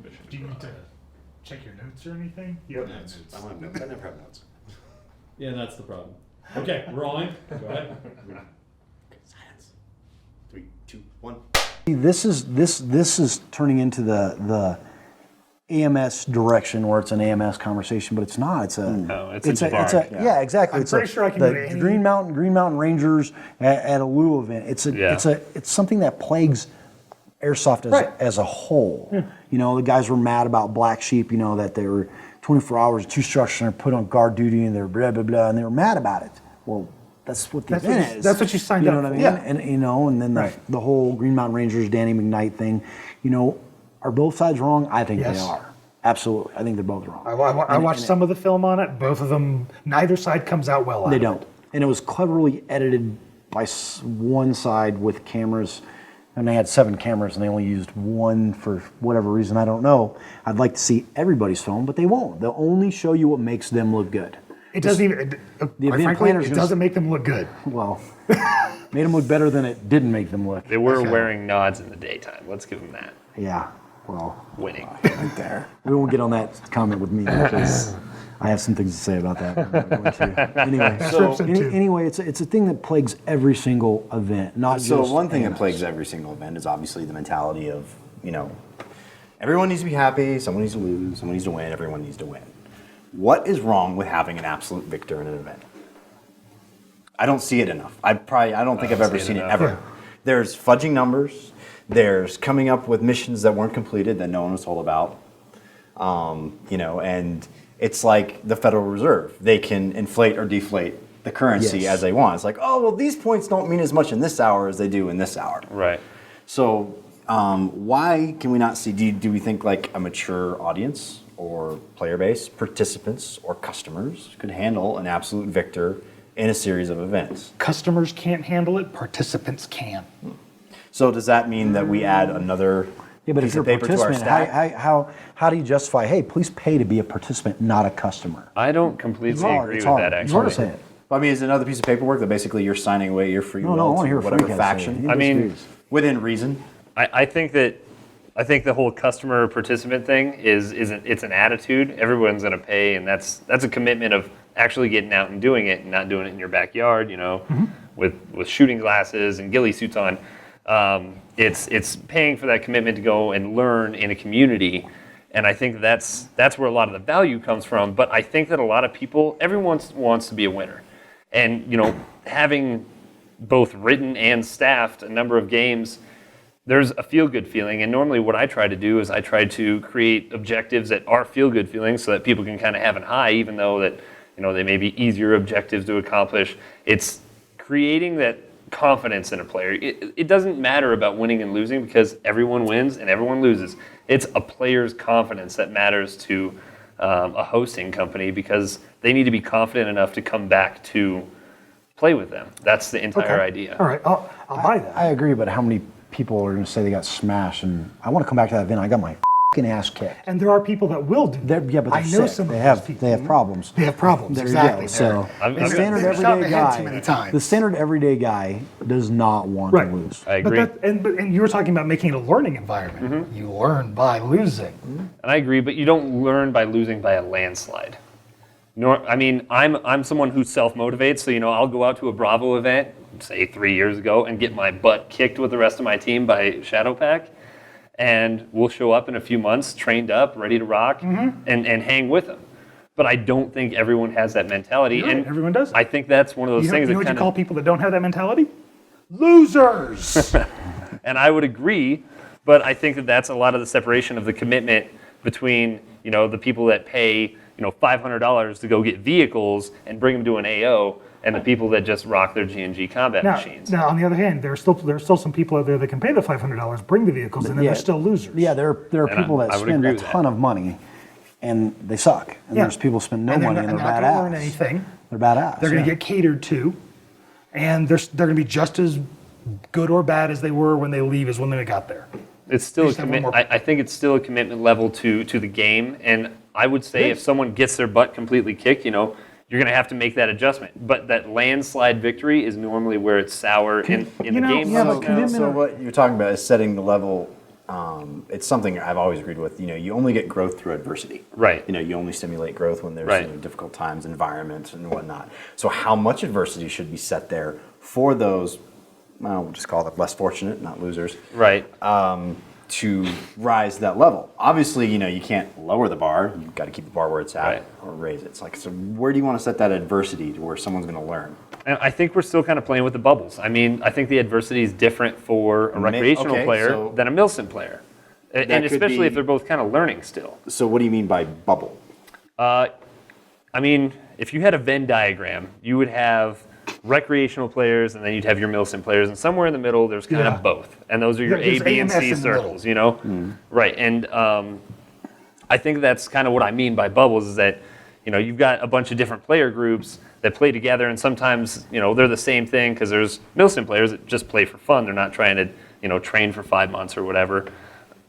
permission. Do you need to check your notes or anything? You What have notes? notes. I don't have notes. I never have notes. Yeah, that's the problem. Okay, we're rolling. Go ahead. Science. 3, 2, 1. This is turning into the AMS direction where it's an AMS conversation, but it's not. It's a yeah, exactly. I'm pretty sure I can the go to any- Green Mountain Rangers at a Lou event. It's something that plagues Airsoft as a whole. Yeah. You know, the guys were mad about Black Sheep. You know, that they were 24 hours, 2 structures, and put on guard duty, and they're blah blah blah, and they were mad about it. Well, that's what the event is. That's what you signed You know up what I for. mean? Yeah. And you know, and then the whole Green Mountain Rangers, Danny McKnight thing. You know, are both sides wrong? I think Yes. they are. Absolutely, I think they're both wrong. I watched some of the film on it. Both of them, neither side comes out well. They don't. And it was cleverly edited by one side with cameras, and they had 7 cameras, and they only used 1 for whatever reason, I don't know. I'd like to see everybody's film, but they won't. They'll only show you what makes them look good. It doesn't even. The Quite event frankly, planners it just- doesn't make them look good. Well, made them look better than it didn't make them look. They were wearing nods in the daytime. Let's give them that. Yeah, well, Winning. right there. We won't get on that comment with me because I have some things to say about that. I'm not going to. Anyway, it's a thing that plagues every single event, not So just one thing that AMS. plagues every single event is obviously the mentality of, you know, everyone needs to be happy, someone needs to lose, someone needs to win, everyone needs to win. What is wrong with having an absolute victor in an event? I don't see it enough. I don't think I've ever seen it ever. Yeah. There's fudging numbers. There's coming up with missions that weren't completed that no one was told about. You know, and it's like the Federal Reserve. They can inflate or deflate the currency Yes. as they want. It's like, oh, well, these points don't mean as much in this hour as they do in this hour. Right. So why can we not see, do we think like a mature audience or player base, participants or customers could handle an absolute victor in a series of events? Customers can't handle it. Participants can. So does that mean that we add another Yeah, but if piece you're of a paper to our participant, stack? how do you justify, hey, please pay to be a participant, not a customer? I don't completely agree with that, It's hard to actually. say it. I mean, is it another piece of paperwork that basically you're signing away your free No, will I want to to hear whatever Frank faction? I mean, Within reason. I think the whole customer participant thing is it's an attitude. Everyone's going to pay, and that's a commitment of actually getting out and doing it, and not doing it in your backyard. You know, with shooting glasses and ghillie suits on. It's paying for that commitment to go and learn in a community, and I think that's where a lot of the value comes from. But I think that a lot of people, everyone wants to be a winner, and you know, having both written and staffed a number of games, there's a feel-good feeling. And normally what I try to do is I try to create objectives that are feel-good feelings so that people can kind of have a high, even though that, you know, they may be easier objectives to accomplish. It's creating that confidence in a player. It doesn't matter about winning and losing because everyone wins and everyone loses. It's a player's confidence that matters to a hosting company because they need to be confident enough to come back to play with them. That's the entire idea. All right, I'll buy that. I agree, but how many people are going to say they got smashed? And I want to come back to that event. I got my fucking ass kicked. And there are people that will do that. Yeah, but I they're know sick. some They of have those people. they have problems. They have problems. There Exactly. you go. So I've the got- standard They've shot in everyday the head too guy, many times. the standard everyday guy does not want Right. to lose. I agree. And you were talking about making it a learning environment. You learn by losing. And I agree, but you don't learn by losing by a landslide. I mean, I'm someone who self-motivates, so you know, I'll go out to a Bravo event, say 3 years ago, and get my butt kicked with the rest of my team by Shadowpack, and we'll show up in a few months, trained up, ready to rock, and hang with them. But I don't think everyone has that mentality, Right, and everyone does. I think that's one of those You know, things you know that what you kind call of. people that don't have that mentality? Losers. And I would agree, but I think that that's a lot of the separation of the commitment between, you know, the people that pay, you know, $500 to go get vehicles and bring them to an AO, and the people that just rock their G&G combat machines. Now, on the other hand, there are still some people out there that can pay the $500, bring the vehicles, and then Yeah. they're still losers. Yeah, there are And people I that would spend agree a with that. ton of money and they suck. And Yeah. there's people who spend no And money and they're not going to learn badass. anything. They're badass. They're going to yeah. get catered to, and they're going to be just as good or bad as they were when they leave as when they got there. It's still a just have one commitment. more- I think it's still a commitment level to the game, and I would say if someone gets their butt completely kicked, you know, you're going to have to make that adjustment. But that landslide victory is normally where it's sour in the game. yeah, but most now. commitment- So what you're talking about is setting the level it's something I've always agreed with. You only get growth through adversity. Right. You only stimulate growth when there's Right. difficult times, environments, and whatnot. So how much adversity should be set there for those, well, we'll just call it less fortunate, not losers, Right. to rise to that level? Obviously, you can't lower the bar. You've got to keep the bar where it's at Right. or raise it. It's like, so where do you want to set that adversity to where someone's going to learn? And I think we're still kind of playing with the bubbles. I mean, I think the adversity is different for a recreational okay, player so than a Milsim player. And that could especially be- if they're both kind of learning still. So what do you mean by bubble? I mean, if you had a Venn diagram, you would have recreational players and then you'd have your Milsim players. And somewhere in the middle, there's kind Yeah. of both. And those are your There's A, B, and AMS C in the middle. circles, you know? Right. And I think that's kind of what I mean by bubbles is that, you've got a bunch of different player groups that play together, and sometimes, they're the same thing because there's Milsim players that just play for fun. They're not trying to, train for 5 months or whatever.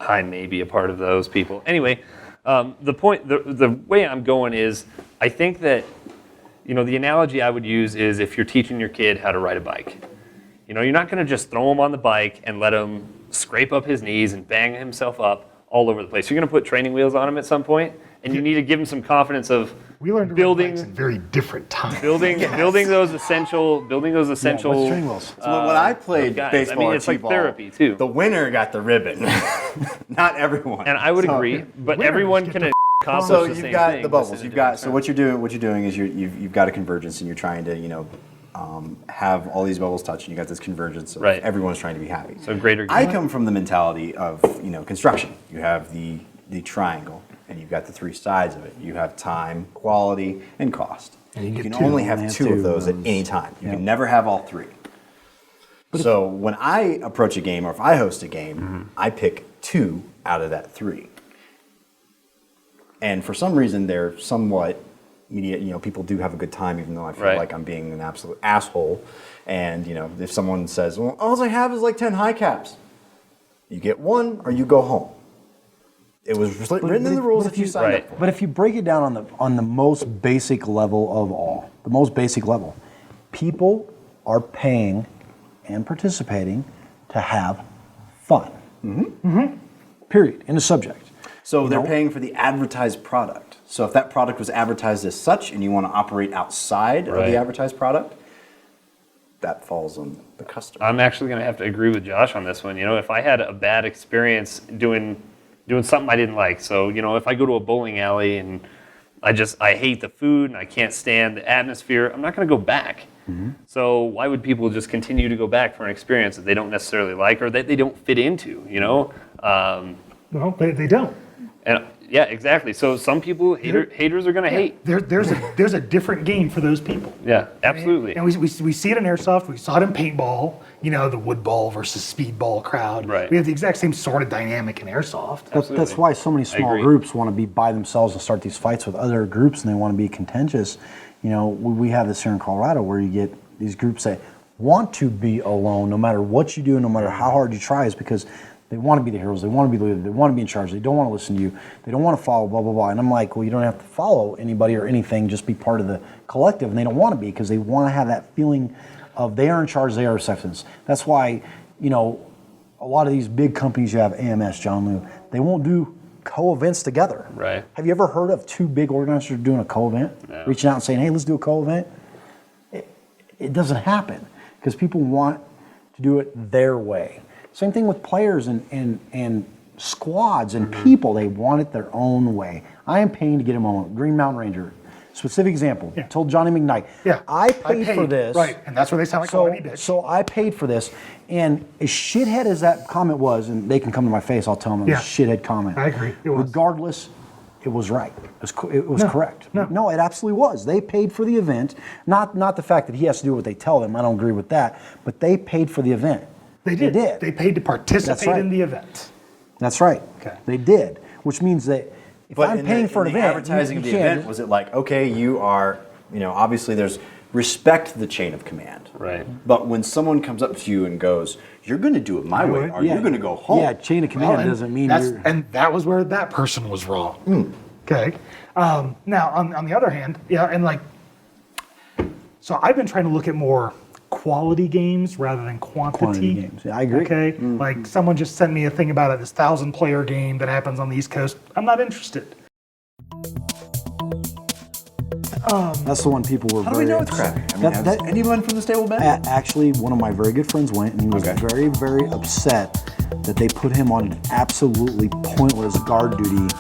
I may be a part of those people. Anyway, the way I'm going is, I think that, the analogy I would use is if you're teaching your kid how to ride a bike. You're not going to just throw him on the bike and let him scrape up his knees and bang himself up all over the place. You're going to put training wheels on him at some point, and you need to give him some confidence of We learned to ride building bikes in very different times. building those essential What's training wheels? So when I played guys, baseball I mean, or it's like t-ball, therapy, too. the winner got the ribbon, not everyone. And I would So- agree, but winners everyone get can to accomplish So the you've same got thing. the just bubbles. in a You've got different what you're doing is you've got a convergence, and you're trying to have all these bubbles touch, and you got this convergence of Right. everyone's trying to be happy. So greater I good. come from the mentality of construction. You have the triangle, and you've got the three sides of it. You have time, quality, and cost. And you get can two. only You have only have two two of of those at those. any time. You Yep. can never have all three. So when I approach a game, or if I host a game, I pick two out of that three. And for some reason, they're somewhat media. People do have a good time, even though I feel Right. like I'm being an absolute asshole. And if someone says, "Well, all I have is like 10 high caps," you get one or you go home. It was written in the rules that you signed Right. up for. But if you break it down on the most basic level of all, the most basic level, people are paying and participating to have fun. Period. In the subject. So they're know? paying for the advertised product. So if that product was advertised as such, and you want to operate outside of Right. the advertised product, that falls on the customer. I'm actually going to have to agree with Josh on this one. If I had a bad experience doing something I didn't like, so if I go to a bowling alley and I hate the food and I can't stand the atmosphere, I'm not going to go back. So why would people just continue to go back for an experience that they don't necessarily like or that they don't fit into? No, they don't. And yeah, exactly. So some people haters are going to hate. There's a different game for those people. Yeah, absolutely. And we see it in airsoft. We saw it in paintball. The wood ball versus speedball crowd. Right. We have the exact same sort of dynamic in airsoft. That's why so many small agree. groups want to be by themselves and start these fights with other groups, and they want to be contentious. We have this here in Colorado where you get these groups that want to be alone no matter what you do, no matter how hard you try, is because they want to be the heroes, they want to be the leader, they want to be in charge, they don't want to listen to you, they don't want to follow, blah, blah, blah. And I'm like, well, you don't have to follow anybody or anything, just be part of the collective. And they don't want to be because they want to have that feeling of they are in charge, they are acceptance. That's why, a lot of these big companies, you have AMS, John Liu, they won't do co-events together. Right. Have you ever heard of two big organizers doing a co-event? No. Reaching out and saying, hey, let's do a co-event? It doesn't happen because people want to do it their way. Same thing with players and squads and people. They want it their own way. I am paying to get them on Green Mountain Ranger. Specific example. Yeah. Told Johnny McKnight. Yeah. I paid for this. Right. And that's where they sound like a whiny bitch. So I paid for this. And as shithead as that comment was, and they can come to my face, I'll tell them it was a shithead comment. I agree. It was. Regardless, it was right. It was correct. No. It absolutely was. They paid for the event. Not the fact that he has to do what they tell him. I don't agree with that. But they paid for the event. They did. They paid to participate right. in the event. That's right. Okay. They did. Which means that if But I'm in paying the, for an in the event, advertising you of the can't event, just- was it like, okay, you are, obviously there's respect the chain of command. Right. But when someone comes up to you and goes, you're going to do it my way, or Yeah. you're going to go home. Yeah, chain of command and doesn't mean that's, you're. and that was where that person was wrong. Okay. Now, on the other hand, and so I've been trying to look at more quality games rather than quantity. Quantity games. Yeah, I agree. Okay, like someone just sent me a thing about this 1,000-player game that happens on the East Coast. I'm not interested. That's the one people were How do very we know it's upset. crappy? I mean, That- has anyone from this table been? Actually, one of my very good friends went, and he was Okay. very, very upset that they put him on an absolutely pointless guard duty